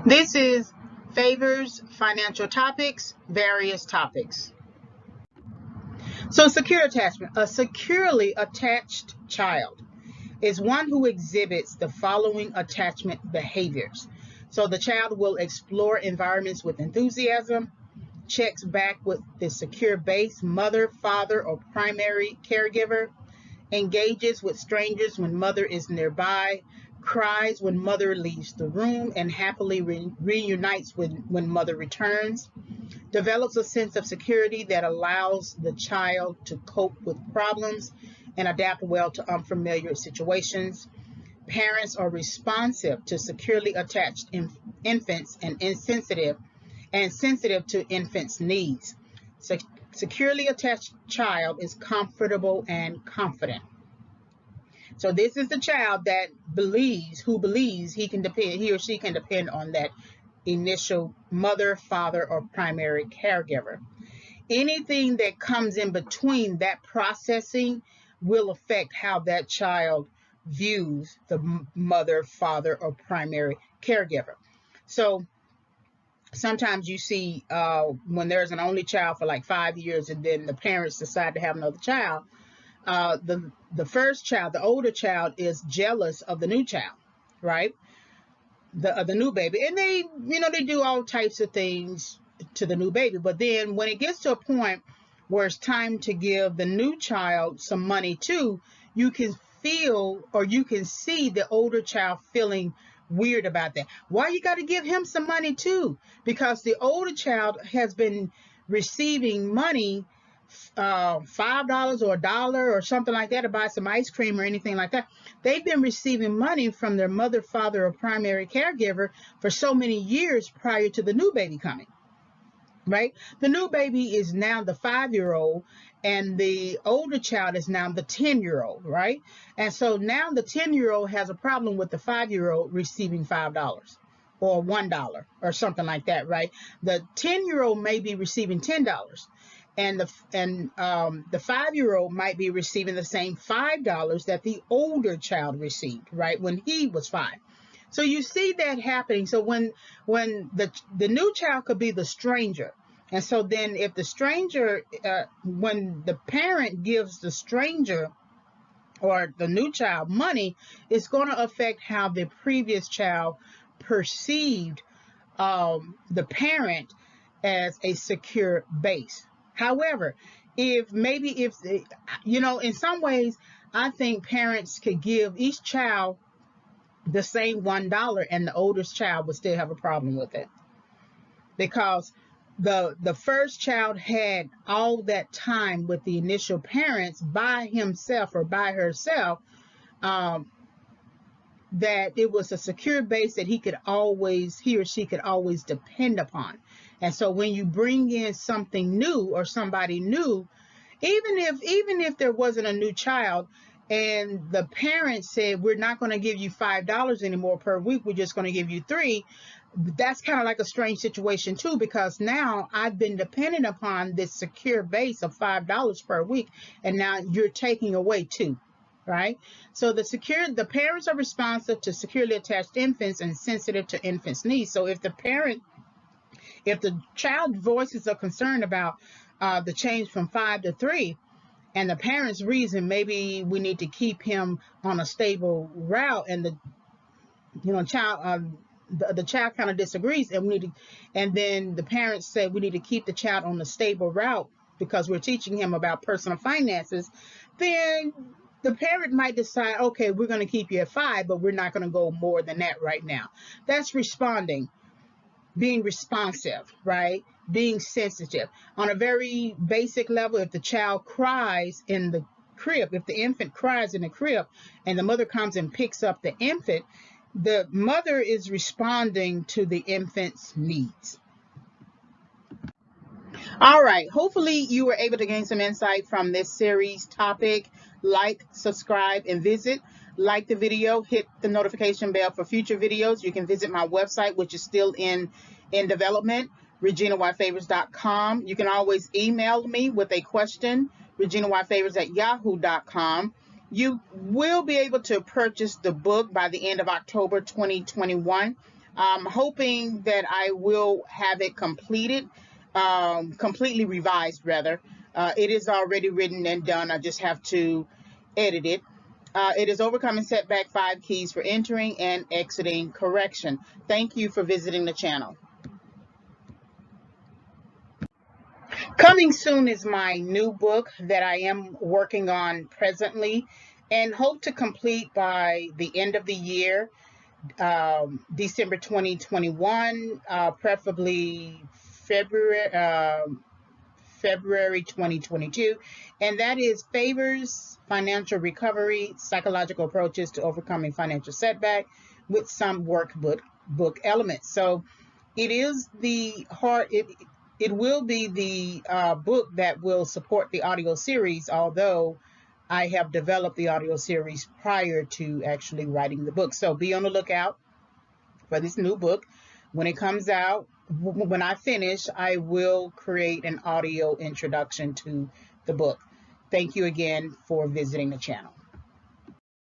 This is Favors, Financial Topics, Various Topics. So secure attachment. A securely attached child is one who exhibits the following attachment behaviors. So the child will explore environments with enthusiasm, checks back with the secure base, mother, father, or primary caregiver, engages with strangers when mother is nearby, cries when mother leaves the room, and happily reunites when mother returns, develops a sense of security that allows the child to cope with problems and adapt well to unfamiliar situations. Parents are responsive to securely attached infants and sensitive to infants' needs. Securely attached child is comfortable and confident. So this is the child that believes he or she can depend on that initial mother, father, or primary caregiver. Anything that comes in between that processing will affect how that child views the mother, father, or primary caregiver. So sometimes you see when there's an only child for like 5 years and then the parents decide to have another child, the first child, the older child, is jealous of the new child, right? The new baby, and they do all types of things to the new baby. But then when it gets to a point where it's time to give the new child some money too, you can feel or you can see the older child feeling weird about that. Why you got to give him some money too? Because the older child has been receiving money, $5 or $1 or something like that to buy some ice cream or anything like that. They've been receiving money from their mother, father, or primary caregiver for so many years prior to the new baby coming, right? The new baby is now the 5-year-old and the older child is now the 10-year-old, right? And so now the 10-year-old has a problem with the 5-year-old receiving $5 or $1 or something like that, right? The 10-year-old may be receiving $10. And the 5-year-old might be receiving the same $5 that the older child received, right, when he was 5. So you see that happening. So when the new child could be the stranger, and so then if the stranger, when the parent gives the stranger or the new child money, it's going to affect how the previous child perceived the parent as a secure base. However, in some ways, I think parents could give each child the same $1 and the oldest child would still have a problem with it. Because the first child had all that time with the initial parents by himself or by herself, that it was a secure base that he or she could always depend upon. And so when you bring in something new or somebody new, even if there wasn't a new child and the parents said, we're not going to give you $5 anymore per week, we're just going to give you $3, that's kind of like a strange situation too, because now I've been dependent upon this secure base of $5 per week, and now you're taking away $2. Right? So the parents are responsive to securely attached infants and sensitive to infants' needs. So if the child voices a concern about the change from 5 to 3, and the parents reason maybe we need to keep him on a stable route, and the child kind of disagrees, and then the parents say we need to keep the child on the stable route because we're teaching him about personal finances, then the parent might decide, okay, we're going to keep you at 5, but we're not going to go more than that right now. That's responding, being responsive, right? Being sensitive. On a very basic level, if the child cries in the crib, if the infant cries in the crib and the mother comes and picks up the infant, the mother is responding to the infant's needs. All right, hopefully you were able to gain some insight from this series topic. Like, subscribe, and visit. Like the video, hit the notification bell for future videos. You can visit my website, which is still in development, reginayfavors.com. You can always email me with a question, reginayfavors@yahoo.com. You will be able to purchase the book by the end of October 2021. I'm hoping that I will have it completed, completely revised rather. It is already written and done. I just have to edit it. It is Overcoming Setback, 5 Keys for Entering and Exiting Correction. Thank you for visiting the channel. Coming soon is my new book that I am working on presently and hope to complete by the end of the year, December 2021, preferably February 2022, and that is Favors Financial Recovery, Psychological Approaches to Overcoming Financial Setback with some workbook elements. So it is the hard, it will be the book that will support the audio series, although I have developed the audio series prior to actually writing the book. So be on the lookout for this new book. When it comes out, when I finish, I will create an audio introduction to the book. Thank you again for visiting the channel.